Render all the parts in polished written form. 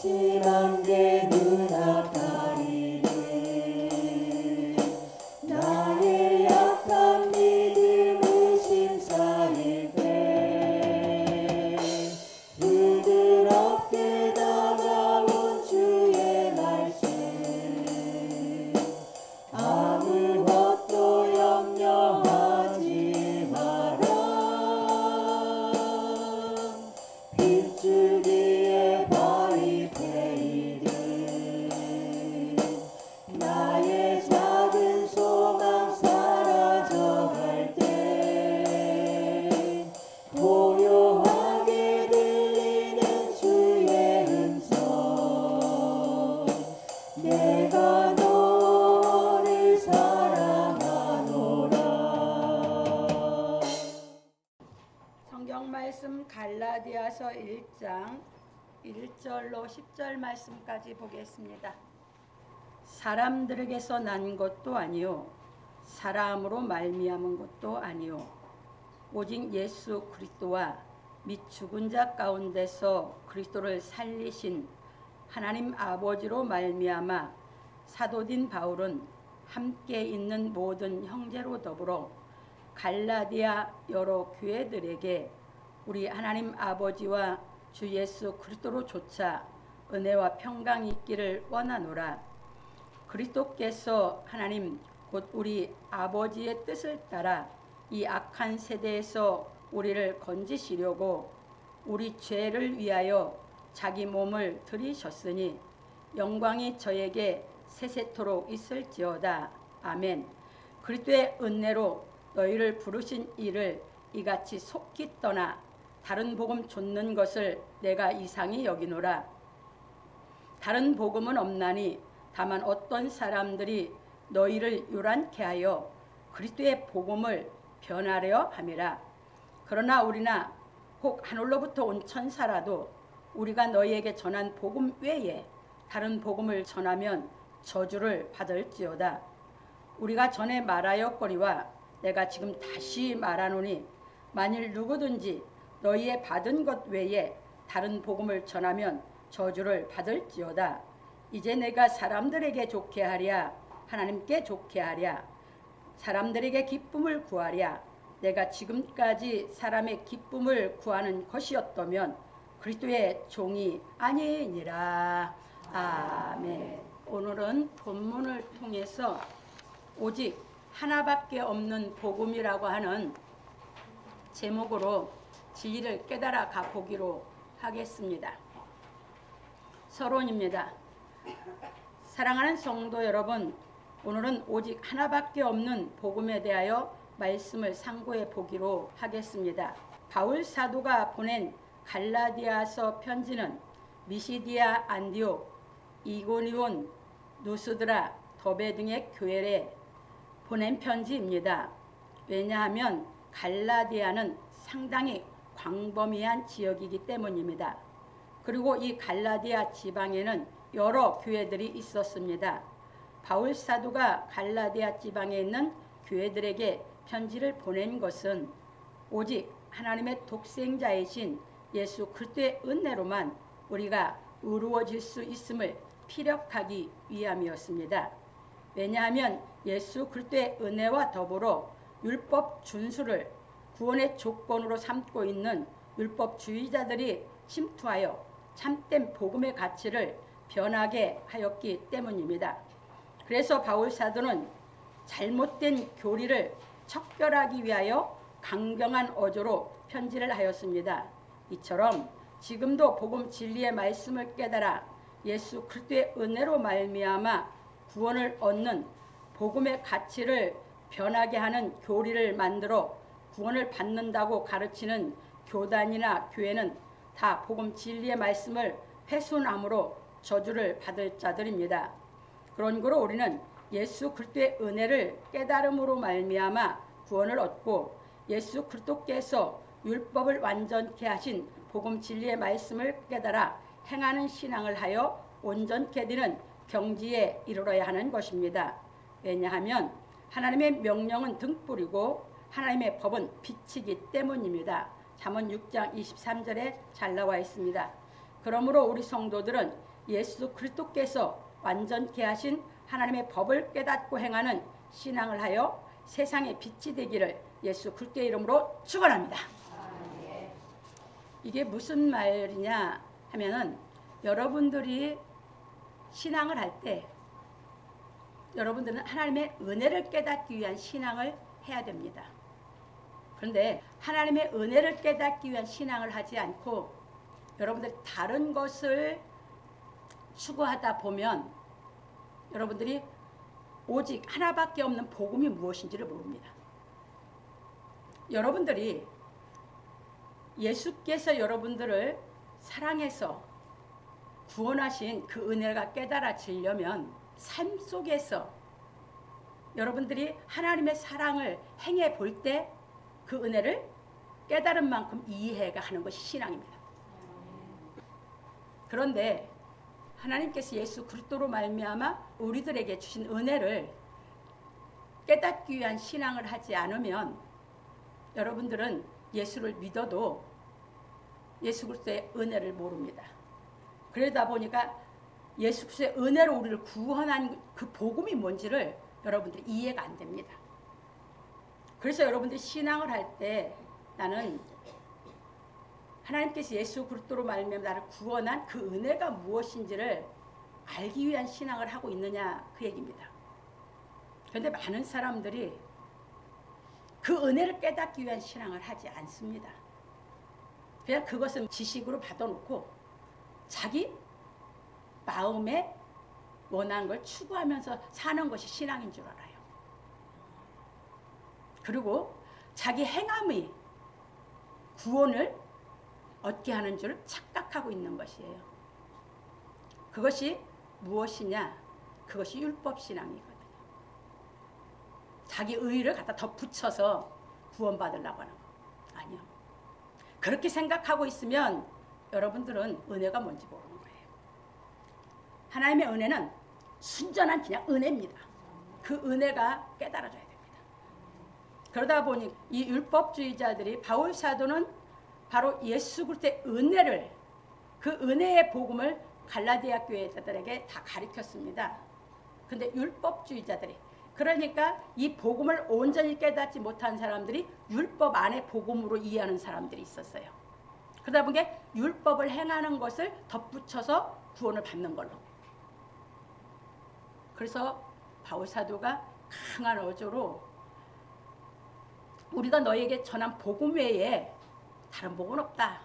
심한 게 눈앞가리네. 나의 약한 믿음 의심 쌓일 때 부드럽게 다가온 주의 말씀, 아무것도 염려하지 마라. 빗줄기에 바위 패이듯 나의 작은 소망 사라져갈 때 고요하게 들리는 주의 음성, 내가 너를 사랑하노라. 성경 말씀 갈라디아서 1장 1절로 10절 말씀까지 보겠습니다. 사람들에게서 난 것도 아니요 사람으로 말미암은 것도 아니요 오직 예수 그리스도와 및 죽은 자 가운데서 그리스도를 살리신 하나님 아버지로 말미암아 사도된 바울은 함께 있는 모든 형제로 더불어 갈라디아 여러 교회들에게 우리 하나님 아버지와 주 예수 그리스도로 조차 은혜와 평강이 있기를 원하노라. 그리스도께서 하나님 곧 우리 아버지의 뜻을 따라 이 악한 세대에서 우리를 건지시려고 우리 죄를 위하여 자기 몸을 들이셨으니 영광이 저에게 세세토록 있을지어다. 아멘. 그리스도의 은혜로 너희를 부르신 이를 이같이 속히 떠나 다른 복음 좇는 것을 내가 이상히 여기노라. 다른 복음은 없나니 다만 어떤 사람들이 너희를 요란케 하여 그리스도의 복음을 변하려 함이라. 그러나 우리나 혹 하늘로부터 온 천사라도 우리가 너희에게 전한 복음 외에 다른 복음을 전하면 저주를 받을지어다. 우리가 전에 말하였거니와 내가 지금 다시 말하노니 만일 누구든지 너희의 받은 것 외에 다른 복음을 전하면 저주를 받을지어다. 이제 내가 사람들에게 좋게 하랴 하나님께 좋게 하랴 사람들에게 기쁨을 구하랴. 내가 지금까지 사람의 기쁨을 구하는 것이었다면 그리스도의 종이 아니니라. 아멘. 오늘은 본문을 통해서 오직 하나밖에 없는 복음이라고 하는 제목으로 진리를 깨달아 가보기로 하겠습니다. 서론입니다. 사랑하는 성도 여러분, 오늘은 오직 하나밖에 없는 복음에 대하여 말씀을 상고해 보기로 하겠습니다. 바울 사도가 보낸 갈라디아서 편지는 미시디아, 안디옥, 이고니온, 누스드라, 더베 등의 교회에 보낸 편지입니다. 왜냐하면 갈라디아는 상당히 광범위한 지역이기 때문입니다. 그리고 이 갈라디아 지방에는 여러 교회들이 있었습니다. 바울 사도가 갈라디아 지방에 있는 교회들에게 편지를 보낸 것은 오직 하나님의 독생자이신 예수 그리스도의 은혜로만 우리가 의로워질 수 있음을 피력하기 위함이었습니다. 왜냐하면 예수 그리스도의 은혜와 더불어 율법 준수를 구원의 조건으로 삼고 있는 율법주의자들이 침투하여 참된 복음의 가치를 변하게 하였기 때문입니다. 그래서 바울 사도는 잘못된 교리를 척결하기 위하여 강경한 어조로 편지를 하였습니다. 이처럼 지금도 복음 진리의 말씀을 깨달아 예수 그리스도의 은혜로 말미암아 구원을 얻는 복음의 가치를 변하게 하는 교리를 만들어 구원을 받는다고 가르치는 교단이나 교회는 다 복음 진리의 말씀을 훼손함으로 저주를 받을 자들입니다. 그런 거로 우리는 예수 그리스도의 은혜를 깨달음으로 말미암아 구원을 얻고 예수 그리스도께서 율법을 완전케 하신 복음 진리의 말씀을 깨달아 행하는 신앙을 하여 온전케 되는 경지에 이르러야 하는 것입니다. 왜냐하면 하나님의 명령은 등불이고 하나님의 법은 빛이기 때문입니다. 잠언 6장 23절에 잘 나와 있습니다. 그러므로 우리 성도들은 예수 그리스도께서 완전케 하신 하나님의 법을 깨닫고 행하는 신앙을 하여 세상의 빛이 되기를 예수 그리스도의 이름으로 축원합니다. 이게 무슨 말이냐 하면은 여러분들이 신앙을 할 때 여러분들은 하나님의 은혜를 깨닫기 위한 신앙을 해야 됩니다. 그런데 하나님의 은혜를 깨닫기 위한 신앙을 하지 않고 여러분들이 다른 것을 추구하다 보면 여러분들이 오직 하나밖에 없는 복음이 무엇인지를 모릅니다. 여러분들이 예수께서 여러분들을 사랑해서 구원하신 그 은혜가 깨달아지려면 삶 속에서 여러분들이 하나님의 사랑을 행해 볼 때 그 은혜를 깨달은 만큼 이해가 하는 것이 신앙입니다. 그런데 하나님께서 예수 그리스도로 말미암아 우리들에게 주신 은혜를 깨닫기 위한 신앙을 하지 않으면 여러분들은 예수를 믿어도 예수 그리스도의 은혜를 모릅니다. 그러다 보니까 예수 그리스도의 은혜로 우리를 구원한 그 복음이 뭔지를 여러분들이 이해가 안 됩니다. 그래서 여러분들이 신앙을 할 때 나는 하나님께서 예수 그리스도로 말미암아 나를 구원한 그 은혜가 무엇인지를 알기 위한 신앙을 하고 있느냐 그 얘기입니다. 그런데 많은 사람들이 그 은혜를 깨닫기 위한 신앙을 하지 않습니다. 그냥 그것은 지식으로 받아놓고 자기 마음에 원하는 걸 추구하면서 사는 것이 신앙인 줄 알아요. 그리고 자기 행함이 구원을 얻게 하는 줄 착각하고 있는 것이에요. 그것이 무엇이냐? 그것이 율법신앙이거든요. 자기 의의를 갖다 덧붙여서 구원받으려고 하는 거. 아니요. 그렇게 생각하고 있으면 여러분들은 은혜가 뭔지 모르는 거예요. 하나님의 은혜는 순전한 그냥 은혜입니다. 그 은혜가 깨달아져야 됩니다. 그러다 보니 이 율법주의자들이 바울 사도는 바로 예수 그리스도의 은혜를 그 은혜의 복음을 갈라디아 교회자들에게 다 가르쳤습니다. 근데 율법주의자들이 그러니까 이 복음을 온전히 깨닫지 못한 사람들이 율법 안에 복음으로 이해하는 사람들이 있었어요. 그러다 보니 율법을 행하는 것을 덧붙여서 구원을 받는 걸로. 그래서 바울 사도가 강한 어조로 우리가 너에게 전한 복음 외에 다른 복은 없다.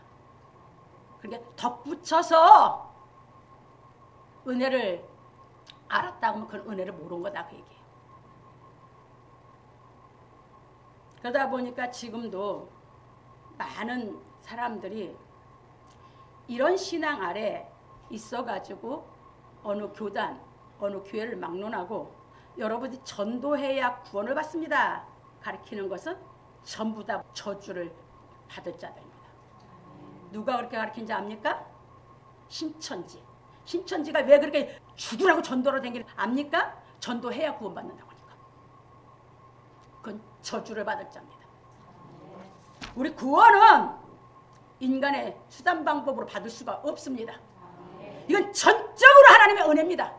그러니까 덧붙여서 은혜를 알았다고 하면 그건 은혜를 모르는 거다 그 얘기예요. 그러다 보니까 지금도 많은 사람들이 이런 신앙 아래 있어가지고 어느 교단, 어느 교회를 막론하고 여러분이 전도해야 구원을 받습니다. 가르치는 것은 전부 다 저주를 받을 자들입니다. 누가 그렇게 가르치는지 압니까? 신천지. 신천지가 왜 그렇게 죽으라고 전도로 댕기는 압니까? 전도해야 구원받는다고 하니까. 그건 저주를 받을 자입니다. 우리 구원은 인간의 수단 방법으로 받을 수가 없습니다. 이건 전적으로 하나님의 은혜입니다.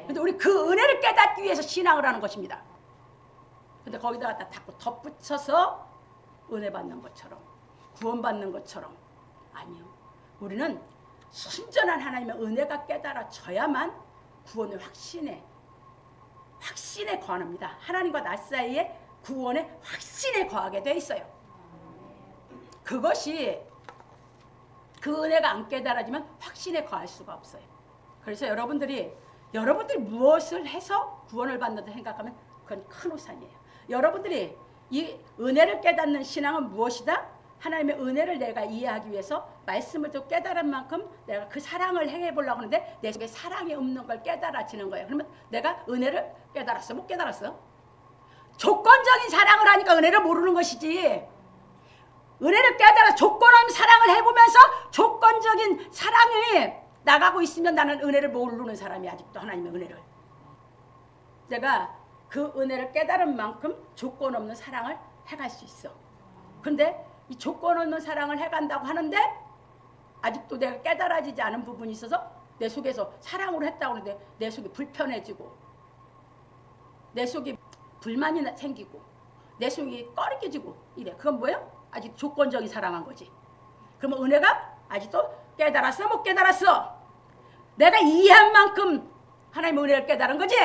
그런데 우리 그 은혜를 깨닫기 위해서 신앙을 하는 것입니다. 근데 거기다 갖다 자꾸 덧붙여서 은혜 받는 것처럼 구원받는 것처럼 아니요. 우리는 순전한 하나님의 은혜가 깨달아져야만 구원을 확신에 거합니다. 하나님과 나 사이에 구원의 확신에 거하게 돼 있어요. 그것이 그 은혜가 안 깨달아지면 확신에 거할 수가 없어요. 그래서 여러분들이 무엇을 해서 구원을 받는다 생각하면 그건 큰 오산이에요. 여러분들이 이 은혜를 깨닫는 신앙은 무엇이다? 하나님의 은혜를 내가 이해하기 위해서 말씀을 좀 깨달은 만큼 내가 그 사랑을 행해보려고 하는데 내 속에 사랑이 없는 걸 깨달아지는 거예요. 그러면 내가 은혜를 깨달았어? 못 깨달았어? 조건적인 사랑을 하니까 은혜를 모르는 것이지. 은혜를 깨달아 조건 없는 사랑을 해보면서 조건적인 사랑이 나가고 있으면 나는 은혜를 모르는 사람이 아직도 하나님의 은혜를. 내가 그 은혜를 깨달은 만큼 조건 없는 사랑을 해갈 수 있어. 근데 이 조건 없는 사랑을 해간다고 하는데 아직도 내가 깨달아지지 않은 부분이 있어서 내 속에서 사랑으로 했다고 하는데 내 속이 불편해지고 내 속이 불만이 생기고 내 속이 꺼리껴지고 이래. 그건 뭐예요? 아직 조건적인 사랑한 거지. 그러면 은혜가 아직도 깨달았어? 못 깨달았어? 내가 이해한 만큼 하나님의 은혜를 깨달은 거지?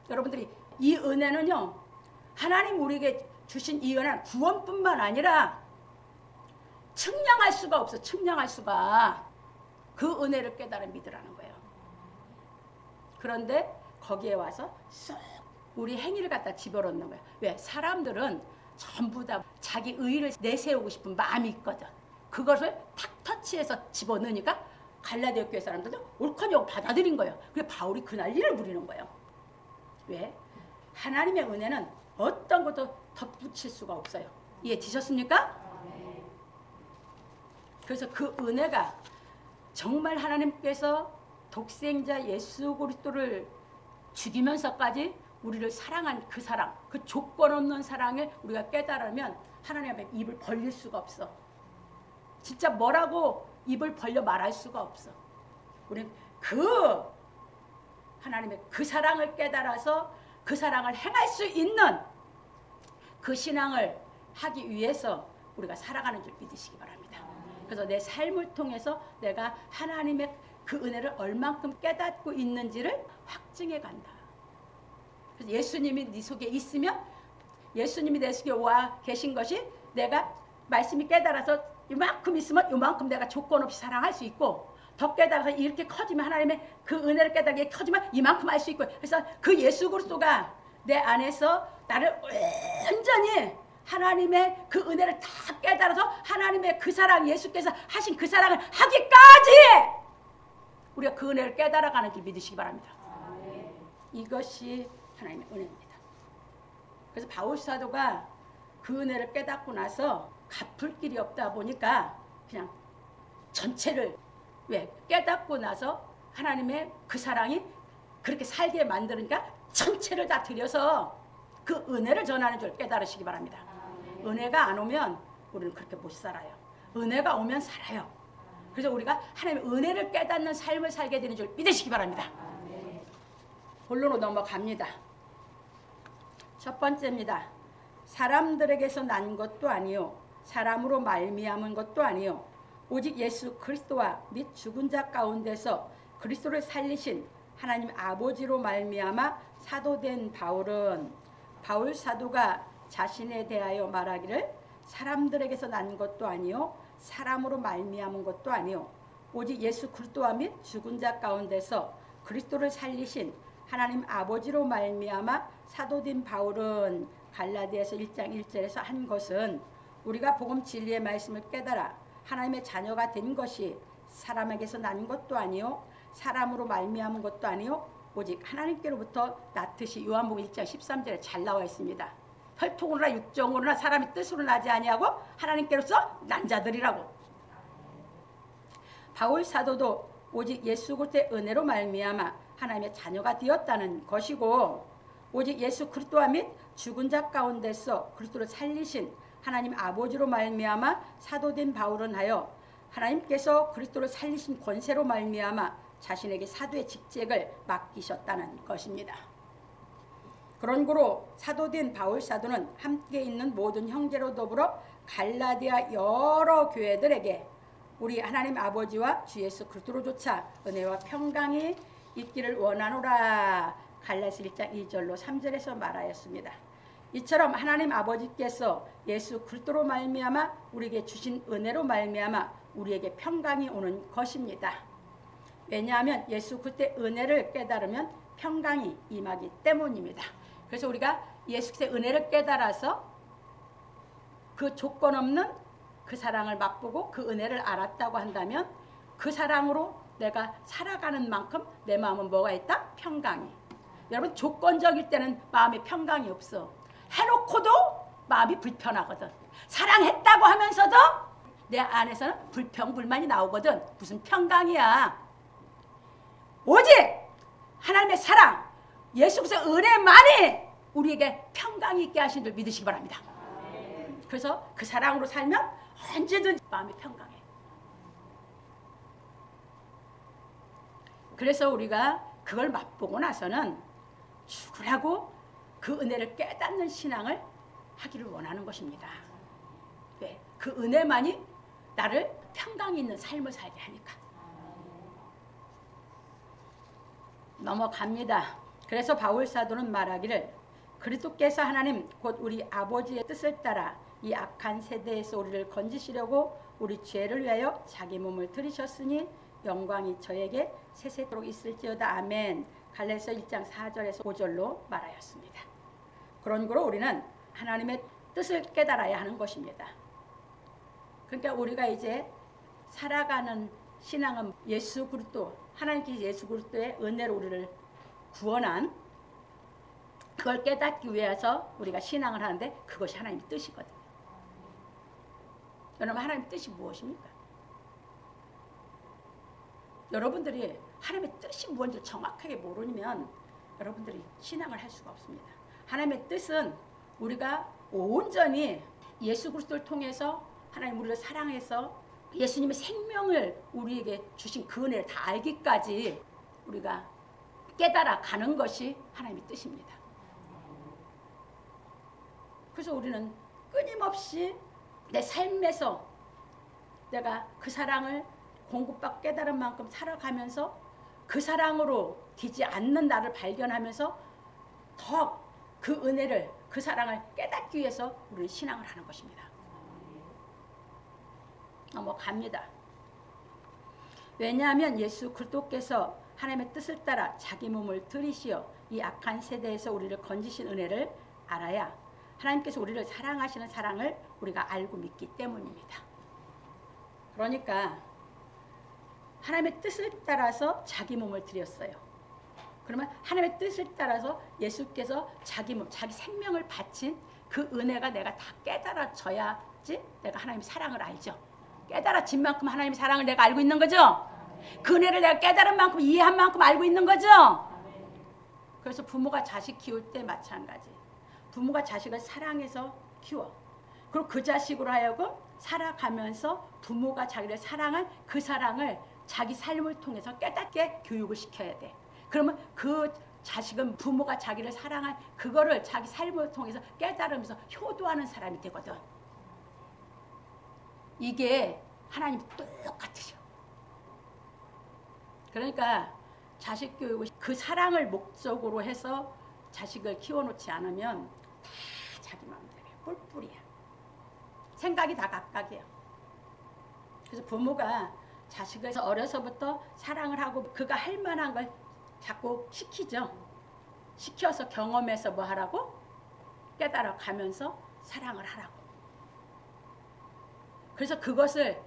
여러분들이 이 은혜는요, 하나님 우리에게 주신 이 은혜는 구원뿐만 아니라 측량할 수가 없어. 측량할 수가. 그 은혜를 깨달아 믿으라는 거예요. 그런데 거기에 와서 쏙 우리 행위를 갖다 집어넣는 거예요. 왜? 사람들은 전부 다 자기 의의를 내세우고 싶은 마음이 있거든. 그것을 탁 터치해서 집어넣으니까 갈라디아 교회 사람들도 옳거니하고 받아들인 거예요. 그래서 바울이 그 난리를 부리는 거예요. 왜? 하나님의 은혜는 어떤 것도 덧붙일 수가 없어요. 이해되셨습니까? 그래서 그 은혜가 정말 하나님께서 독생자 예수 그리스도를 죽이면서까지 우리를 사랑한 그 사랑, 그 조건 없는 사랑을 우리가 깨달으면 하나님 앞에 입을 벌릴 수가 없어. 진짜 뭐라고 입을 벌려 말할 수가 없어. 우리는 그 하나님의 그 사랑을 깨달아서 그 사랑을 행할 수 있는 그 신앙을 하기 위해서 우리가 살아가는 줄 믿으시기 바랍니다. 그래서 내 삶을 통해서 내가 하나님의 그 은혜를 얼만큼 깨닫고 있는지를 확증해 간다. 그래서 예수님이 네 속에 있으면 예수님이 내 속에 와 계신 것이 내가 말씀이 깨달아서 이만큼 있으면 이만큼 내가 조건 없이 사랑할 수 있고 더 깨달아서 이렇게 커지면 하나님의 그 은혜를 깨닫게 커지면 이만큼 할 수 있고 그래서 그 예수 그리스도가 내 안에서 나를 완전히 하나님의 그 은혜를 다 깨달아서 하나님의 그 사랑 예수께서 하신 그 사랑을 하기까지 우리가 그 은혜를 깨달아가는 줄 믿으시기 바랍니다. 이것이 하나님의 은혜입니다. 그래서 바울 사도가 그 은혜를 깨닫고 나서 갚을 길이 없다 보니까 그냥 전체를 왜 깨닫고 나서 하나님의 그 사랑이 그렇게 살게 만드니까 전체를 다 들여서 그 은혜를 전하는 줄 깨달으시기 바랍니다. 은혜가 안 오면 우리는 그렇게 못 살아요. 은혜가 오면 살아요. 그래서 우리가 하나님의 은혜를 깨닫는 삶을 살게 되는 줄 믿으시기 바랍니다. 본론으로 넘어갑니다. 첫 번째입니다. 사람들에게서 난 것도 아니요 사람으로 말미암은 것도 아니요 오직 예수 그리스도와 및 죽은 자 가운데서 그리스도를 살리신 하나님 아버지로 말미암아 사도된 바울은 바울 사도가 자신에 대하여 말하기를 사람들에게서 난 것도 아니요 사람으로 말미암은 것도 아니요 오직 예수 그리스도와 및 죽은 자 가운데서 그리스도를 살리신 하나님 아버지로 말미암아 사도된 바울은 갈라디아서 1장 1절에서 한 것은 우리가 복음 진리의 말씀을 깨달아 하나님의 자녀가 된 것이 사람에게서 난 것도 아니요 사람으로 말미암은 것도 아니요 오직 하나님께로부터 낳듯이 요한복음 1장 13절에 잘 나와 있습니다. 혈통으로나 육정으로나 사람의 뜻으로 나지 아니하고 하나님께로서 난 자들이라고. 바울 사도도 오직 예수 그리스도의 은혜로 말미암아 하나님의 자녀가 되었다는 것이고 오직 예수 그리스도와 및 죽은 자 가운데서 그리스도를 살리신 하나님 아버지로 말미암아 사도된 바울은 하여 하나님께서 그리스도를 살리신 권세로 말미암아 자신에게 사도의 직책을 맡기셨다는 것입니다. 그런 고로 사도된 바울 사도는 함께 있는 모든 형제로 더불어 갈라디아 여러 교회들에게 우리 하나님 아버지와 주 예수 그리스도로조차 은혜와 평강이 있기를 원하노라 갈라디아서 1장 2절로 3절에서 말하였습니다. 이처럼 하나님 아버지께서 예수 그리스도로 말미암아 우리에게 주신 은혜로 말미암아 우리에게 평강이 오는 것입니다. 왜냐하면 예수 그리스도의 은혜를 깨달으면 평강이 임하기 때문입니다. 그래서 우리가 예수 그리스도의 은혜를 깨달아서 그 조건 없는 그 사랑을 맛보고 그 은혜를 알았다고 한다면 그 사랑으로 내가 살아가는 만큼 내 마음은 뭐가 있다? 평강이. 여러분 조건적일 때는 마음에 평강이 없어. 해놓고도 마음이 불편하거든. 사랑했다고 하면서도 내 안에서는 불평불만이 나오거든. 무슨 평강이야. 오직 하나님의 사랑 예수 그리스도의 은혜만이 우리에게 평강이 있게 하신 줄 믿으시기 바랍니다. 그래서 그 사랑으로 살면 언제든지 마음이 평강해. 그래서 우리가 그걸 맛보고 나서는 죽으라고 그 은혜를 깨닫는 신앙을 하기를 원하는 것입니다. 네, 그 은혜만이 나를 평강 있는 삶을 살게 하니까. 넘어갑니다. 그래서 바울 사도는 말하기를 그리스도께서 하나님 곧 우리 아버지의 뜻을 따라 이 악한 세대에서 우리를 건지시려고 우리 죄를 위하여 자기 몸을 들이셨으니 영광이 저에게 세세토록 있을지어다. 아멘. 갈라디아서 1장 4절에서 5절로 말하였습니다. 그런 거로 우리는 하나님의 뜻을 깨달아야 하는 것입니다. 그러니까 우리가 이제 살아가는 신앙은 예수 그리스도, 하나님께서 예수 그리스도의 은혜로 우리를 구원한 그걸 깨닫기 위해서 우리가 신앙을 하는데 그것이 하나님의 뜻이거든요. 여러분, 하나님의 뜻이 무엇입니까? 여러분들이 하나님의 뜻이 무엇인지 정확하게 모르면 여러분들이 신앙을 할 수가 없습니다. 하나님의 뜻은 우리가 온전히 예수 그리스도를 통해서 하나님 우리를 사랑해서 예수님의 생명을 우리에게 주신 그 은혜를 다 알기까지 우리가 깨달아 가는 것이 하나님의 뜻입니다. 그래서 우리는 끊임없이 내 삶에서 내가 그 사랑을 공급받고 깨달은 만큼 살아가면서 그 사랑으로 뒤지 않는 나를 발견하면서 더 그 은혜를, 그 사랑을 깨닫기 위해서 우리는 신앙을 하는 것입니다. 넘어갑니다. 왜냐하면 예수 그리스도께서 하나님의 뜻을 따라 자기 몸을 들이시어 이 악한 세대에서 우리를 건지신 은혜를 알아야 하나님께서 우리를 사랑하시는 사랑을 우리가 알고 믿기 때문입니다. 그러니까 하나님의 뜻을 따라서 자기 몸을 드렸어요. 그러면 하나님의 뜻을 따라서 예수께서 자기 몸, 자기 생명을 바친 그 은혜가 내가 다 깨달아져야지 내가 하나님의 사랑을 알죠. 깨달아진 만큼 하나님의 사랑을 내가 알고 있는 거죠. 그 은혜를 내가 깨달은 만큼, 이해한 만큼 알고 있는 거죠. 그래서 부모가 자식 키울 때 마찬가지. 부모가 자식을 사랑해서 키워. 그리고 그 자식으로 하여금 살아가면서 부모가 자기를 사랑한 그 사랑을 자기 삶을 통해서 깨닫게 교육을 시켜야 돼. 그러면 그 자식은 부모가 자기를 사랑한 그거를 자기 삶을 통해서 깨달으면서 효도하는 사람이 되거든. 이게 하나님 똑같으셔. 그러니까 자식 교육을 그 사랑을 목적으로 해서 자식을 키워놓지 않으면 다 자기 마음대로 뿔뿔이야. 생각이 다 각각이에요. 그래서 부모가 자식을 어려서부터 사랑을 하고 그가 할 만한 걸 자꾸 시키죠. 시켜서 경험해서 뭐 하라고? 깨달아 가면서 사랑을 하라고. 그래서 그것을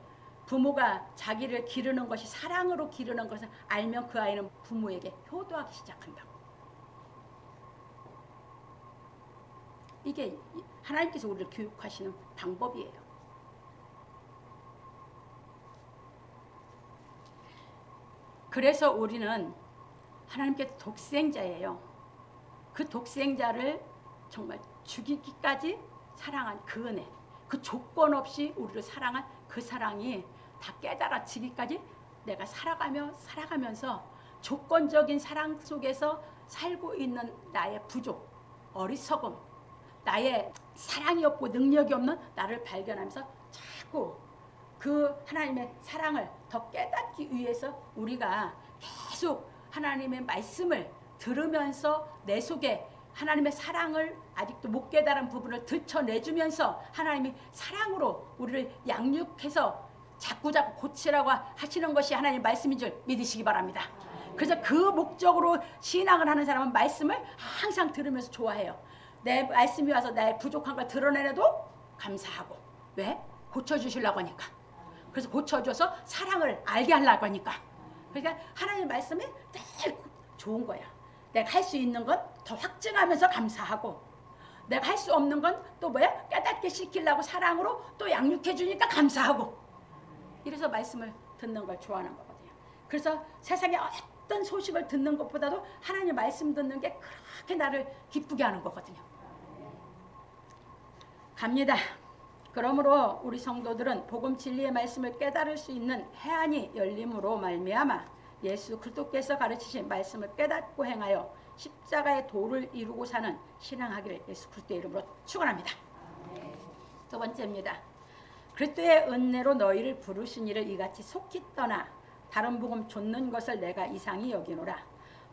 부모가 자기를 기르는 것이 사랑으로 기르는 것을 알면 그 아이는 부모에게 효도하기 시작한다고. 이게 하나님께서 우리를 교육하시는 방법이에요. 그래서 우리는 하나님께 독생자예요. 그 독생자를 정말 죽이기까지 사랑한 그 은혜, 그 조건 없이 우리를 사랑한 그 사랑이 다 깨달아지기까지 내가 살아가면서 조건적인 사랑 속에서 살고 있는 나의 부족, 어리석음, 나의 사랑이 없고 능력이 없는 나를 발견하면서 자꾸 그 하나님의 사랑을 더 깨닫기 위해서 우리가 계속 하나님의 말씀을 들으면서 내 속에 하나님의 사랑을 아직도 못 깨달은 부분을 들춰내주면서 하나님이 사랑으로 우리를 양육해서 자꾸자꾸 고치라고 하시는 것이 하나님의 말씀인 줄 믿으시기 바랍니다. 그래서 그 목적으로 신앙을 하는 사람은 말씀을 항상 들으면서 좋아해요. 내 말씀이 와서 나의 부족한 걸 드러내려도 감사하고. 왜? 고쳐주시려고 하니까. 그래서 고쳐줘서 사랑을 알게 하려고 하니까. 그러니까 하나님의 말씀이 제일 좋은 거야. 내가 할 수 있는 건 더 확증하면서 감사하고, 내가 할 수 없는 건 또 뭐야? 깨닫게 시키려고 사랑으로 또 양육해 주니까 감사하고. 이래서 말씀을 듣는 걸 좋아하는 거거든요. 그래서 세상에 어떤 소식을 듣는 것보다도 하나님의 말씀 듣는 게 그렇게 나를 기쁘게 하는 거거든요. 갑니다. 그러므로 우리 성도들은 복음 진리의 말씀을 깨달을 수 있는 해안이 열림으로 말미암아 예수 그리스도께서 가르치신 말씀을 깨닫고 행하여 십자가의 도를 이루고 사는 신앙하기를 예수 그리스도의 이름으로 축원합니다. 두 번째입니다. 그리스도의 은혜로 너희를 부르신 이를 이같이 속히 떠나 다른 복음 좇는 것을 내가 이상히 여기노라.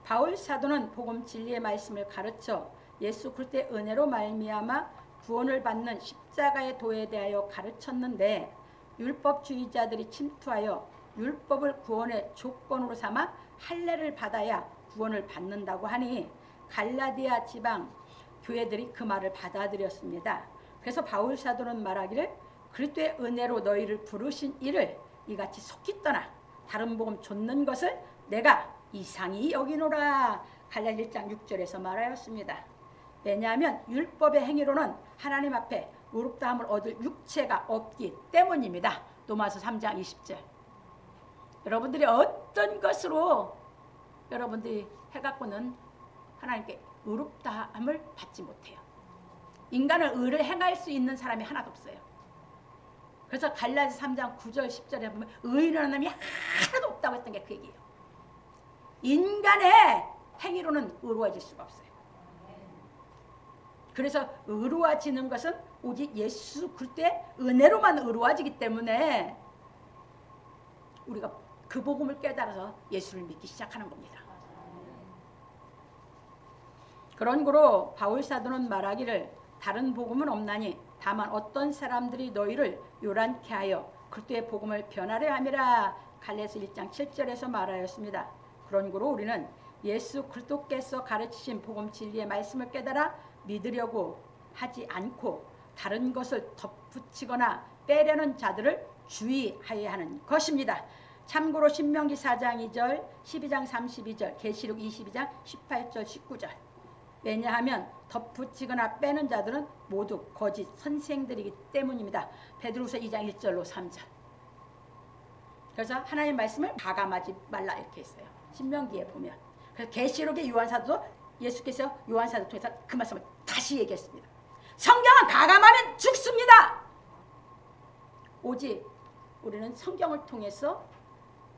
바울 사도는 복음 진리의 말씀을 가르쳐 예수 그리스도의 은혜로 말미암아 구원을 받는 십자가의 도에 대하여 가르쳤는데 율법주의자들이 침투하여 율법을 구원의 조건으로 삼아 할례를 받아야 구원을 받는다고 하니 갈라디아 지방 교회들이 그 말을 받아들였습니다. 그래서 바울 사도는 말하기를 그리스도의 은혜로 너희를 부르신 이를 이같이 속히 떠나 다른 복음 좇는 것을 내가 이상히 여기노라. 갈라디아 1장 6절에서 말하였습니다. 왜냐하면 율법의 행위로는 하나님 앞에 의롭다함을 얻을 육체가 없기 때문입니다. 로마서 3장 20절. 여러분들이 어떤 것으로 여러분들이 해갖고는 하나님께 의롭다함을 받지 못해요. 인간은 의를 행할 수 있는 사람이 하나도 없어요. 그래서 갈라디 3장 9절 10절에 보면 의인이라는 사람이 하나도 없다고 했던 게 그 얘기예요. 인간의 행위로는 의로워질 수가 없어요. 그래서 의로워지는 것은 오직 예수 그리스도의 은혜로만 의로워지기 때문에 우리가 그 복음을 깨달아서 예수를 믿기 시작하는 겁니다. 그런 거로 바울 사도는 말하기를 다른 복음은 없나니 다만 어떤 사람들이 너희를 요란케 하여 그리스도의 복음을 변하려 함이라. 갈라디아서 1장 7절에서 말하였습니다. 그런 거로 우리는 예수 그리스도께서 가르치신 복음 진리의 말씀을 깨달아 믿으려고 하지 않고 다른 것을 덧붙이거나 빼려는 자들을 주의하여야 하는 것입니다. 참고로 신명기 4장 2절, 12장 32절, 계시록 22장 18절, 19절. 왜냐하면 덧붙이거나 빼는 자들은 모두 거짓 선생들이기 때문입니다. 베드로후서 2장 1절로 3절. 그래서 하나님의 말씀을 가감하지 말라 이렇게 했어요. 신명기에 보면. 그래서 계시록의 요한사도도 예수께서 요한사도 통해서 그 말씀을 다시 얘기했습니다. 성경은 가감하면 죽습니다. 오직 우리는 성경을 통해서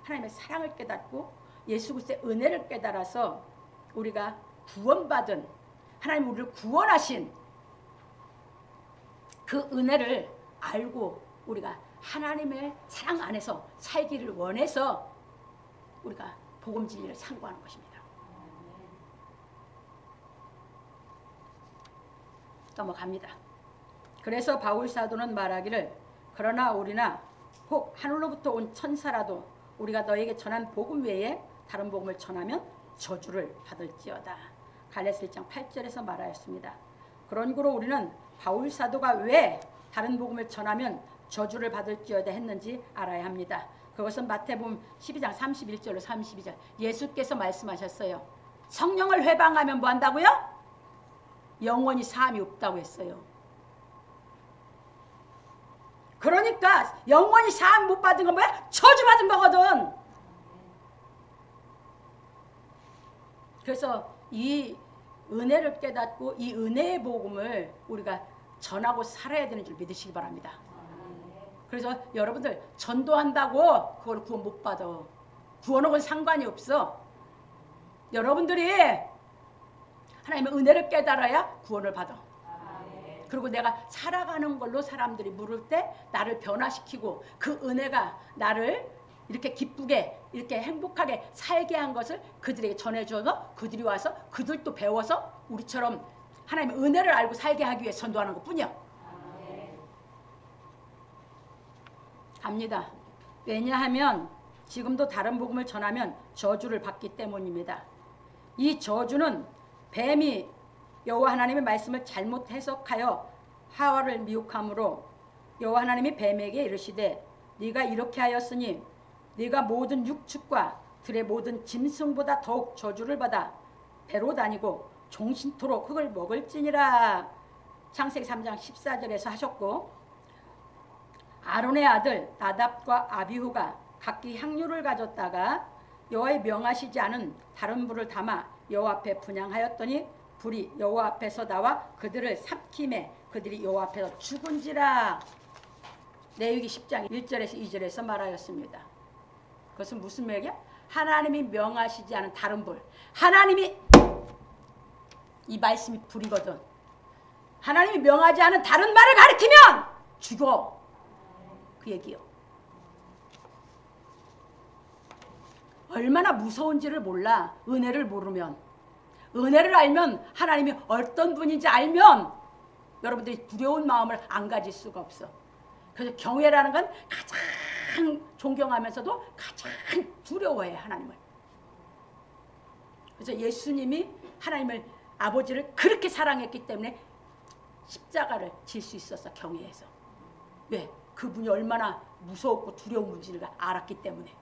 하나님의 사랑을 깨닫고 예수 그리스도의 은혜를 깨달아서 우리가 구원받은 하나님 우리를 구원하신 그 은혜를 알고 우리가 하나님의 사랑 안에서 살기를 원해서 우리가 복음 진리를 상고하는 것입니다. 넘어갑니다. 그래서 바울 사도는 말하기를 그러나 우리나 혹 하늘로부터 온 천사라도 우리가 너에게 전한 복음 외에 다른 복음을 전하면 저주를 받을지어다. 갈라디아서 1장 8절에서 말하였습니다. 그런 거로 우리는 바울 사도가 왜 다른 복음을 전하면 저주를 받을지어다 했는지 알아야 합니다. 그것은 마태복음 12장 31절로 32절 예수께서 말씀하셨어요. 성령을 회방하면 뭐 한다고요? 영원히 사함이 없다고 했어요. 그러니까 영원히 사함 못 받은 건 뭐야? 저주받은 거거든. 그래서 이 은혜를 깨닫고 이 은혜의 복음을 우리가 전하고 살아야 되는 줄 믿으시기 바랍니다. 그래서 여러분들 전도한다고 그걸 구원 못 받아. 구원하고는 상관이 없어. 여러분들이 하나님의 은혜를 깨달아야 구원을 받아. 그리고 내가 살아가는 걸로 사람들이 물을 때 나를 변화시키고 그 은혜가 나를 이렇게 기쁘게 이렇게 행복하게 살게 한 것을 그들에게 전해줘서 그들이 와서 그들도 배워서 우리처럼 하나님의 은혜를 알고 살게 하기 위해 전도하는 것뿐이야. 갑니다. 왜냐하면 지금도 다른 복음을 전하면 저주를 받기 때문입니다. 이 저주는 뱀이 여호와 하나님의 말씀을 잘못 해석하여 하와를 미혹함으로 여호와 하나님이 뱀에게 이르시되 네가 이렇게 하였으니 네가 모든 육축과 들의 모든 짐승보다 더욱 저주를 받아 배로 다니고 종신토록 흙을 먹을지니라. 창세기 3장 14절에서 하셨고 아론의 아들 나답과 아비후가 각기 향유를 가졌다가 여호와의 명하시지 않은 다른 불을 담아 여호와 앞에 분향하였더니 불이 여호와 앞에서 나와 그들을 삼킴에 그들이 여호와 앞에서 죽은지라. 레위기 10장 1절에서 2절에서 말하였습니다. 그것은 무슨 얘기야? 하나님이 명하시지 않은 다른 불, 하나님이 이 말씀이 불이거든. 하나님이 명하지 않은 다른 말을 가리키면 죽어. 그 얘기요. 얼마나 무서운지를 몰라. 은혜를 모르면. 은혜를 알면, 하나님이 어떤 분인지 알면 여러분들이 두려운 마음을 안 가질 수가 없어. 그래서 경외라는 건 가장 존경하면서도 가장 두려워해, 하나님을. 그래서 예수님이 하나님을, 아버지를 그렇게 사랑했기 때문에 십자가를 질 수 있었어, 경외해서. 왜? 그분이 얼마나 무서웠고 두려운 분인지를 알았기 때문에.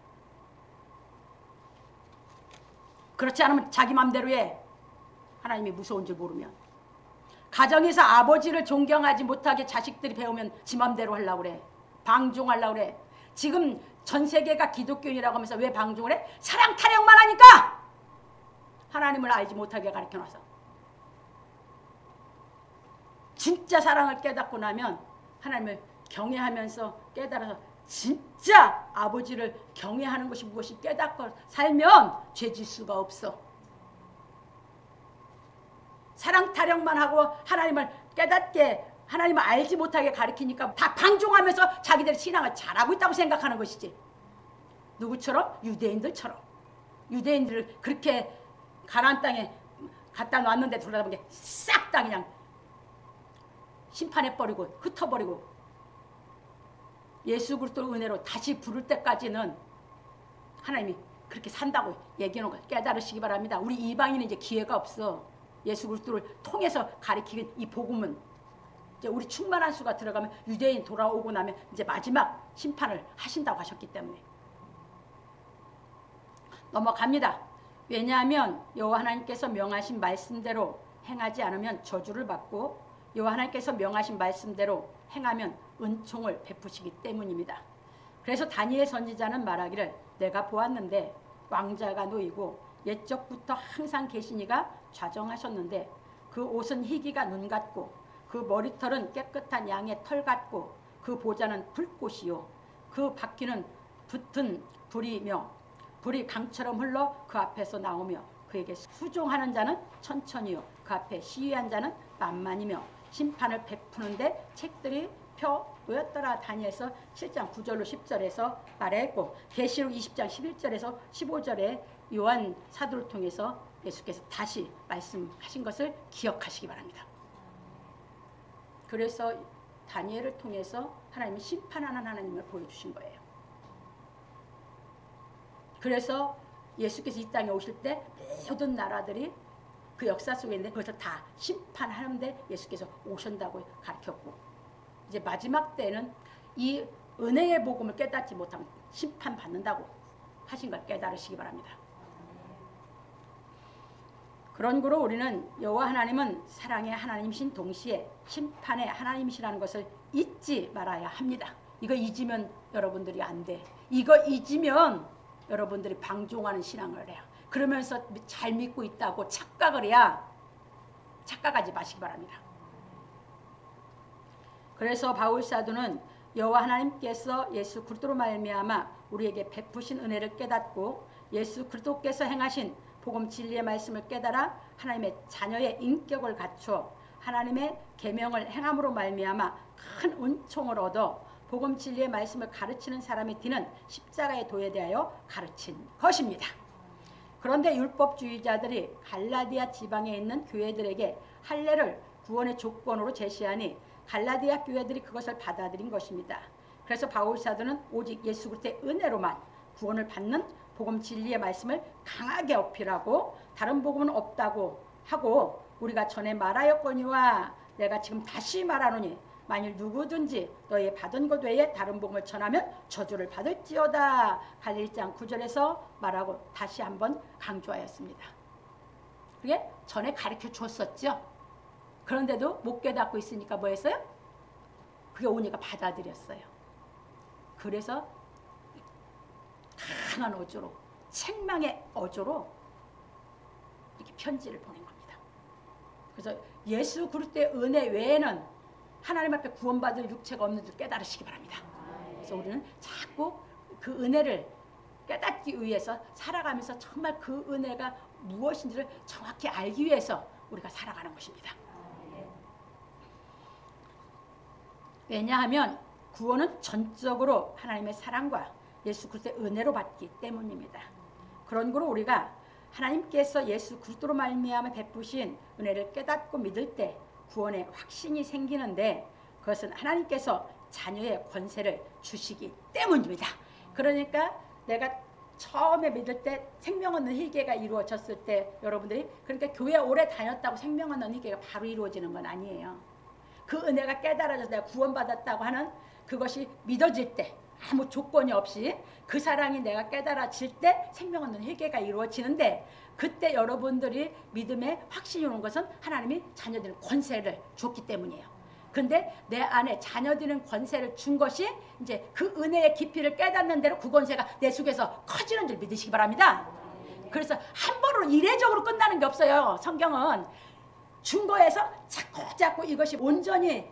그렇지 않으면 자기 맘대로 해. 하나님이 무서운 줄 모르면. 가정에서 아버지를 존경하지 못하게 자식들이 배우면 지 맘대로 하려고 그래. 방종하려고 그래. 지금 전 세계가 기독교인이라고 하면서 왜 방종을 해? 사랑 타령만 하니까! 하나님을 알지 못하게 가르쳐놔서. 진짜 사랑을 깨닫고 나면 하나님을 경외하면서 깨달아서 진짜 아버지를 경외하는 것이 무엇이 깨닫고 살면 죄질 수가 없어. 사랑 타령만 하고 하나님을 깨닫게, 하나님을 알지 못하게 가르치니까 다 방종하면서 자기들의 신앙을 잘하고 있다고 생각하는 것이지. 누구처럼? 유대인들처럼. 유대인들을 그렇게 가나안 땅에 갖다 놨는데 돌아다본 게 싹 다 그냥 심판해버리고 흩어버리고 예수 그리스도 은혜로 다시 부를 때까지는 하나님이 그렇게 산다고 얘기하는 걸 깨달으시기 바랍니다. 우리 이방인은 이제 기회가 없어. 예수 그리스도를 통해서 가리키는 이 복음은 이제 우리 충만한 수가 들어가면 유대인 돌아오고 나면 이제 마지막 심판을 하신다고 하셨기 때문에. 넘어갑니다. 왜냐하면 여호와 하나님께서 명하신 말씀대로 행하지 않으면 저주를 받고 여호와 하나님께서 명하신 말씀대로 행하면 은총을 베푸시기 때문입니다. 그래서 다니엘 선지자는 말하기를 내가 보았는데 왕자가 놓이고 옛적부터 항상 계시니가 좌정하셨는데 그 옷은 희기가 눈 같고 그 머리털은 깨끗한 양의 털 같고 그 보좌는 불꽃이요 그 바퀴는 붙은 불이며 불이 강처럼 흘러 그 앞에서 나오며 그에게 수종하는 자는 천천히요 그 앞에 시위한 자는 만만이며 심판을 베푸는데 책들이 펴 놓였더라. 다니엘서 7장 9절로 10절에서 말했고 계시록 20장 11절에서 15절에 요한 사도를 통해서 예수께서 다시 말씀하신 것을 기억하시기 바랍니다. 그래서 다니엘을 통해서 하나님이 심판하는 하나님을 보여주신 거예요. 그래서 예수께서 이 땅에 오실 때 모든 나라들이 그 역사 속에 있는데 그것을 다 심판하는데 예수께서 오신다고 가르쳤고 이제 마지막 때는 이 은혜의 복음을 깨닫지 못하면 심판받는다고 하신 걸 깨달으시기 바랍니다. 그런 거로 우리는 여호와 하나님은 사랑의 하나님이신 동시에 심판의 하나님이시라는 것을 잊지 말아야 합니다. 이거 잊으면 여러분들이 안 돼. 이거 잊으면 여러분들이 방종하는 신앙을 해요. 그러면서 잘 믿고 있다고 착각을 해야 착각하지 마시기 바랍니다. 그래서 바울 사도는 여호와 하나님께서 예수 그리스도로 말미암아 우리에게 베푸신 은혜를 깨닫고 예수 그리스도께서 행하신 복음 진리의 말씀을 깨달아 하나님의 자녀의 인격을 갖추어 하나님의 계명을 행함으로 말미암아 큰 은총을 얻어 복음 진리의 말씀을 가르치는 사람이 되는 십자가의 도에 대하여 가르친 것입니다. 그런데 율법주의자들이 갈라디아 지방에 있는 교회들에게 할례를 구원의 조건으로 제시하니 갈라디아 교회들이 그것을 받아들인 것입니다. 그래서 바울 사도는 오직 예수 그리스도의 은혜로만 구원을 받는 복음 진리의 말씀을 강하게 어필하고 다른 복음은 없다고 하고 우리가 전에 말하였거니와 내가 지금 다시 말하노니 만일 누구든지 너의 받은 것 외에 다른 복음을 전하면 저주를 받을지어다. 갈릴리 1장 9절에서 말하고 다시 한번 강조하였습니다. 그게 전에 가르쳐 주었었죠. 그런데도 못 깨닫고 있으니까 뭐 했어요? 그게 오니까 받아들였어요. 그래서 강한 어조로 책망의 어조로 이렇게 편지를 보낸 겁니다. 그래서 예수 그리스도의 은혜 외에는 하나님 앞에 구원받을 육체가 없는 줄 깨달으시기 바랍니다. 그래서 우리는 자꾸 그 은혜를 깨닫기 위해서 살아가면서 정말 그 은혜가 무엇인지를 정확히 알기 위해서 우리가 살아가는 것입니다. 왜냐하면 구원은 전적으로 하나님의 사랑과 예수 그리스도의 은혜로 받기 때문입니다. 그런 거로 우리가 하나님께서 예수 그리스도로 말미암아 베푸신 은혜를 깨닫고 믿을 때 구원의 확신이 생기는데 그것은 하나님께서 자녀의 권세를 주시기 때문입니다. 그러니까 내가 처음에 믿을 때 생명 얻는 희계가 이루어졌을 때 여러분들이 그러니까 교회 오래 다녔다고 생명 얻는 희계가 바로 이루어지는 건 아니에요. 그 은혜가 깨달아져서 내가 구원받았다고 하는 그것이 믿어질 때 아무 조건이 없이 그 사랑이 내가 깨달아질 때 생명 얻는 회개가 이루어지는데 그때 여러분들이 믿음에 확신이 오는 것은 하나님이 자녀들은 권세를 줬기 때문이에요. 근데 내 안에 자녀들은 권세를 준 것이 이제 그 은혜의 깊이를 깨닫는 대로 그 권세가 내 속에서 커지는 줄 믿으시기 바랍니다. 그래서 한 번으로 이례적으로 끝나는 게 없어요. 성경은 준 거에서 자꾸 이것이 온전히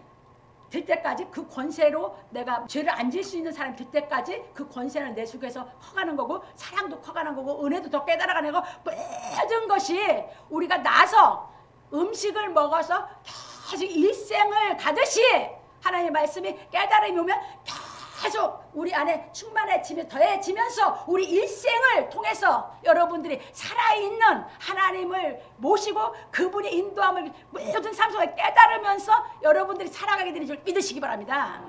될 때까지 그 권세로 내가 죄를 안 질 수 있는 사람이 될 때까지 그 권세는 내 속에서 커가는 거고 사랑도 커가는 거고 은혜도 더 깨달아가는 거고 모든 것이 우리가 나서 음식을 먹어서 계속 일생을 가듯이 하나님의 말씀이 깨달음이 오면 계속 우리 안에 충만해지며 더해지면서 우리 일생을 통해서 여러분들이 살아있는 하나님을 모시고 그분의 인도함을 모든 삶 속에 깨달으면서 여러분들이 살아가게 되는 줄 믿으시기 바랍니다.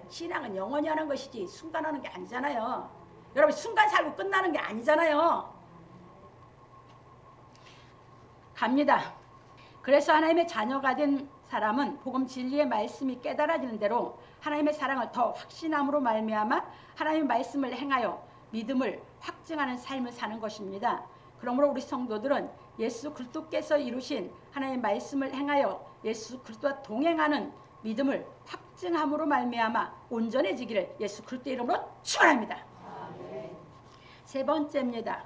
신앙은 영원히 하는 것이지 순간 하는 게 아니잖아요. 여러분 순간 살고 끝나는 게 아니잖아요. 갑니다. 그래서 하나님의 자녀가 된 사람은 복음 진리의 말씀이 깨달아지는 대로 하나님의 사랑을 더 확신함으로 말미암아 하나님의 말씀을 행하여 믿음을 확증하는 삶을 사는 것입니다. 그러므로 우리 성도들은 예수 그리스도께서 이루신 하나님의 말씀을 행하여 예수 그리스도와 동행하는 믿음을 확증함으로 말미암아 온전해지기를 예수 그리스도의 이름으로 축원합니다. 세 번째입니다.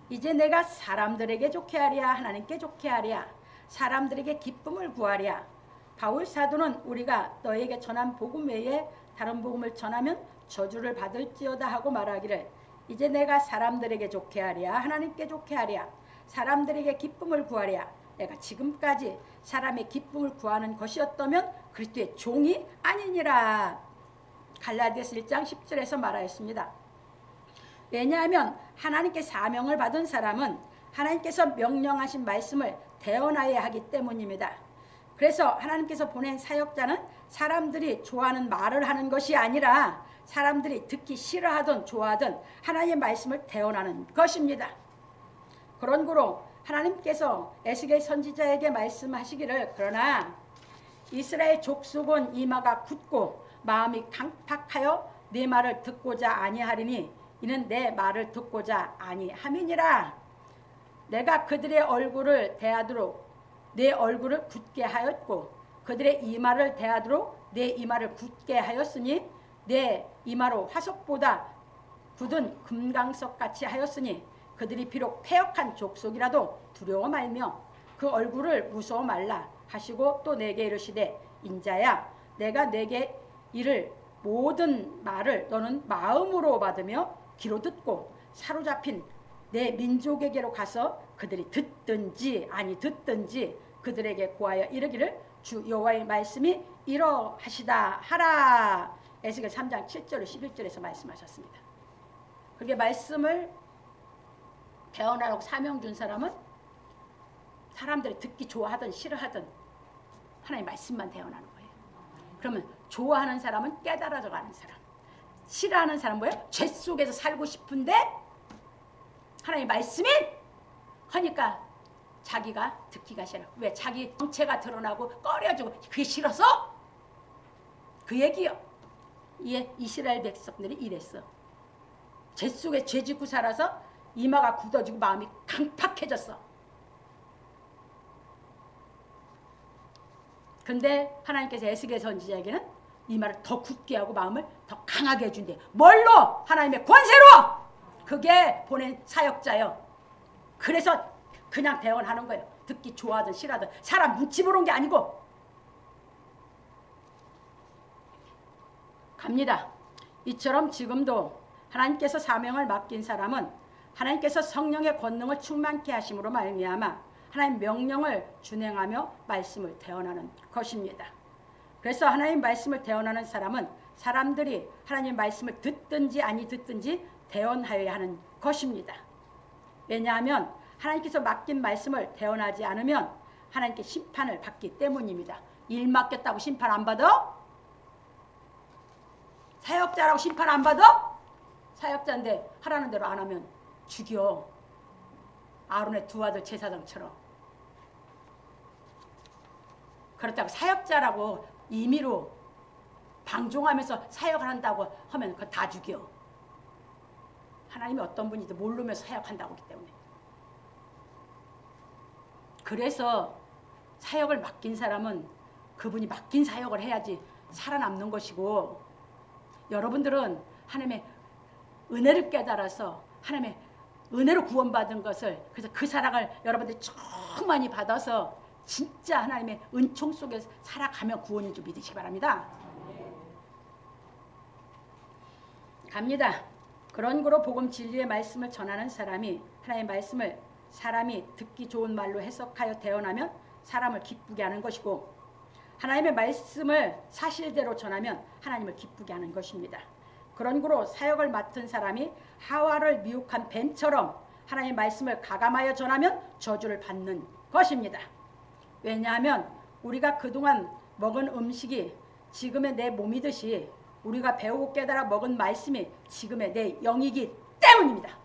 이제 내가 사람들에게 좋게 하랴 하나님께 좋게 하랴 사람들에게 기쁨을 구하랴. 바울 사도는 우리가 너에게 전한 복음 외에 다른 복음을 전하면 저주를 받을지어다 하고 말하기를 이제 내가 사람들에게 좋게 하랴 하나님께 좋게 하랴 사람들에게 기쁨을 구하랴. 내가 지금까지 사람의 기쁨을 구하는 것이었다면 그리스도의 종이 아니니라. 갈라디아서 1장 10절에서 말하였습니다. 왜냐하면 하나님께 사명을 받은 사람은 하나님께서 명령하신 말씀을 대언하여야 하기 때문입니다. 그래서 하나님께서 보낸 사역자는 사람들이 좋아하는 말을 하는 것이 아니라 사람들이 듣기 싫어하든 좋아하든 하나님의 말씀을 대언하는 것입니다. 그런 거로 하나님께서 에스겔 선지자에게 말씀하시기를 그러나 이스라엘 족속은 이마가 굳고 마음이 강팍하여 네 말을 듣고자 아니하리니 이는 내 말을 듣고자 아니함이니라. 내가 그들의 얼굴을 대하도록 내 얼굴을 굳게 하였고 그들의 이마를 대하도록 내 이마를 굳게 하였으니 내 이마로 화석보다 굳은 금강석같이 하였으니 그들이 비록 패역한 족속이라도 두려워 말며 그 얼굴을 무서워 말라 하시고 또 내게 이르시되 인자야 내가 내게 이를 모든 말을 너는 마음으로 받으며 귀로 듣고 사로잡힌 내 민족에게로 가서 그들이 듣든지 아니 듣든지 그들에게 고하여 이르기를 주 여호와의 말씀이 이러하시다 하라. 에스겔 3장 7절 11절에서 말씀하셨습니다. 그렇게 말씀을 대언하라고 사명 준 사람은 사람들이 듣기 좋아하든 싫어하든 하나님 말씀만 대언하는 거예요. 그러면 좋아하는 사람은 깨달아져 가는 사람, 싫어하는 사람은 뭐예요? 죄 속에서 살고 싶은데 하나님 말씀이 하니까 자기가 듣기가 싫어. 왜? 자기 정체가 드러나고 꺼려지고 그게 싫어서? 그 얘기요. 이스라엘 백성들이 이랬어. 죄 속에 죄 짓고 살아서 이마가 굳어지고 마음이 강팍해졌어. 근데 하나님께서 에스겔 선지자에게는 이마를 더 굳게 하고 마음을 더 강하게 해준대. 뭘로? 하나님의 권세로! 그게 보낸 사역자요. 그래서 그냥 대언하는 거예요. 듣기 좋아하든 싫어하든 사람 눈치 보는 게 아니고. 갑니다. 이처럼 지금도 하나님께서 사명을 맡긴 사람은 하나님께서 성령의 권능을 충만케 하심으로 말미암아 하나님 명령을 준행하며 말씀을 대언하는 것입니다. 그래서 하나님 말씀을 대언하는 사람은 사람들이 하나님 말씀을 듣든지 아니 듣든지 대언하여야 하는 것입니다. 왜냐하면 하나님께서 맡긴 말씀을 대언하지 않으면 하나님께 심판을 받기 때문입니다. 일 맡겼다고 심판 안 받아? 사역자라고 심판 안 받아? 사역자인데 하라는 대로 안 하면 죽여. 아론의 두 아들 제사장처럼. 그렇다고 사역자라고 임의로 방종하면서 사역을 한다고 하면 그거 다 죽여. 하나님이 어떤 분인지 모르면서 사역한다고 하기 때문에. 그래서 사역을 맡긴 사람은 그분이 맡긴 사역을 해야지 살아남는 것이고, 여러분들은 하나님의 은혜를 깨달아서 하나님의 은혜로 구원받은 것을, 그래서 그 사랑을 여러분들이 충만히 받아서 진짜 하나님의 은총 속에 살아가며 구원인 줄 믿으시기 바랍니다. 갑니다. 그런 거로 복음 진리의 말씀을 전하는 사람이 하나님의 말씀을 사람이 듣기 좋은 말로 해석하여 대언하면 사람을 기쁘게 하는 것이고, 하나님의 말씀을 사실대로 전하면 하나님을 기쁘게 하는 것입니다. 그런 거로 사역을 맡은 사람이 하와를 미혹한 뱀처럼 하나님의 말씀을 가감하여 전하면 저주를 받는 것입니다. 왜냐하면 우리가 그동안 먹은 음식이 지금의 내 몸이듯이 우리가 배우고 깨달아 먹은 말씀이 지금의 내 영이기 때문입니다.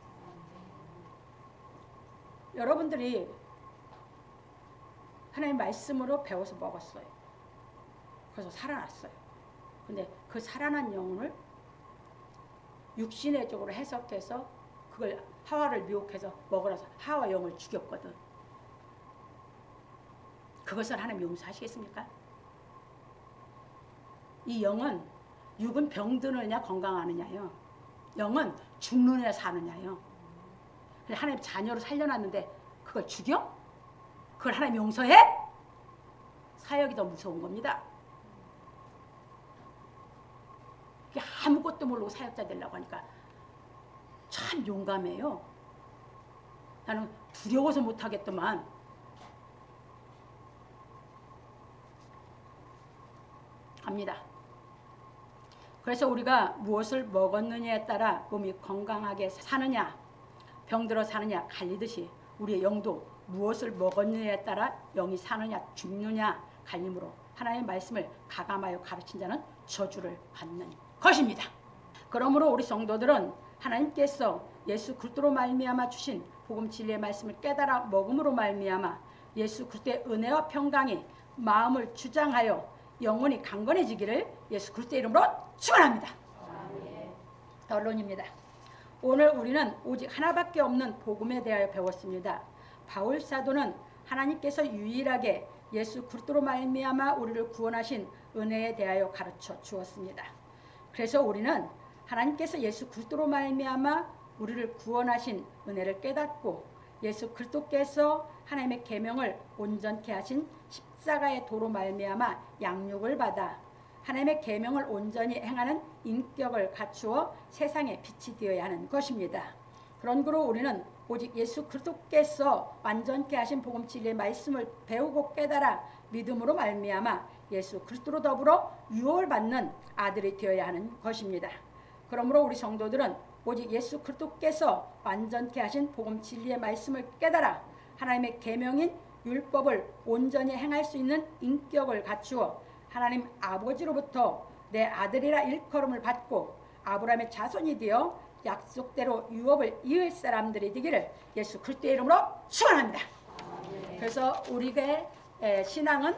여러분들이 하나님 말씀으로 배워서 먹었어요. 그래서 살아났어요. 근데 그 살아난 영혼을 육신의 쪽으로 해석해서 그걸 하와를 미혹해서 먹으라서 하와 영을 죽였거든. 그것을 하나님 용서하시겠습니까? 이 영은 육은 병드느냐 건강하느냐요. 영은 죽느냐 사느냐요. 하나님 자녀로 살려놨는데 그걸 죽여? 그걸 하나님 용서해? 사역이 더 무서운 겁니다. 아무것도 모르고 사역자 되려고 하니까 참 용감해요. 나는 두려워서 못하겠더만. 갑니다. 그래서 우리가 무엇을 먹었느냐에 따라 몸이 건강하게 사느냐 병들어 사느냐 갈리듯이 우리의 영도 무엇을 먹었느냐에 따라 영이 사느냐 죽느냐 갈림으로 하나님의 말씀을 가감하여 가르친 자는 저주를 받는 것입니다. 그러므로 우리 성도들은 하나님께서 예수 그리스도로 말미암아 주신 복음 진리의 말씀을 깨달아 먹음으로 말미암아 예수 그리스도의 은혜와 평강이 마음을 주장하여 영혼이 강건해지기를 예수 그리스도의 이름으로 축원합니다. 결론입니다. 오늘 우리는 오직 하나밖에 없는 복음에 대하여 배웠습니다. 바울 사도는 하나님께서 유일하게 예수 그리스도로 말미암아 우리를 구원하신 은혜에 대하여 가르쳐 주었습니다. 그래서 우리는 하나님께서 예수 그리스도로 말미암아 우리를 구원하신 은혜를 깨닫고 예수 그리스도께서 하나님의 계명을 온전케 하신 십자가의 도로 말미암아 양육을 받아 하나님의 계명을 온전히 행하는 인격을 갖추어 세상에 빛이 되어야 하는 것입니다. 그런 거로 우리는 오직 예수 그리스도께서 완전케 하신 복음 진리의 말씀을 배우고 깨달아 믿음으로 말미암아 예수 그리스도로 더불어 유업을 받는 아들이 되어야 하는 것입니다. 그러므로 우리 성도들은 오직 예수 그리스도께서 완전케 하신 복음 진리의 말씀을 깨달아 하나님의 계명인 율법을 온전히 행할 수 있는 인격을 갖추어 하나님 아버지로부터 내 아들이라 일컬음을 받고 아브라함의 자손이 되어 약속대로 유업을 이을 사람들이 되기를 예수 그리스도의 이름으로 축원합니다. 그래서 우리의 신앙은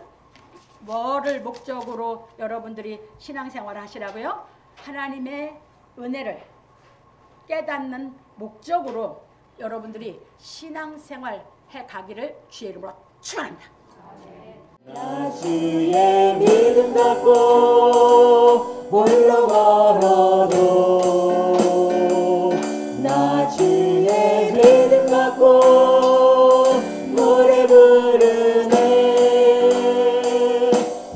뭐를 목적으로 여러분들이 신앙생활을 하시라고요? 하나님의 은혜를 깨닫는 목적으로 여러분들이 신앙생활 해가기를 주의 이름으로 축원합니다. 나 주의 믿음 갖고 홀로 걸어도 나 주의 믿음 갖고 노래 부르네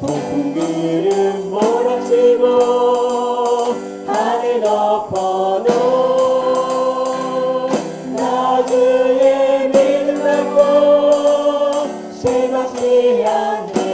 폭풍 구름 몰아치고 하늘 덮어도 제가 지향해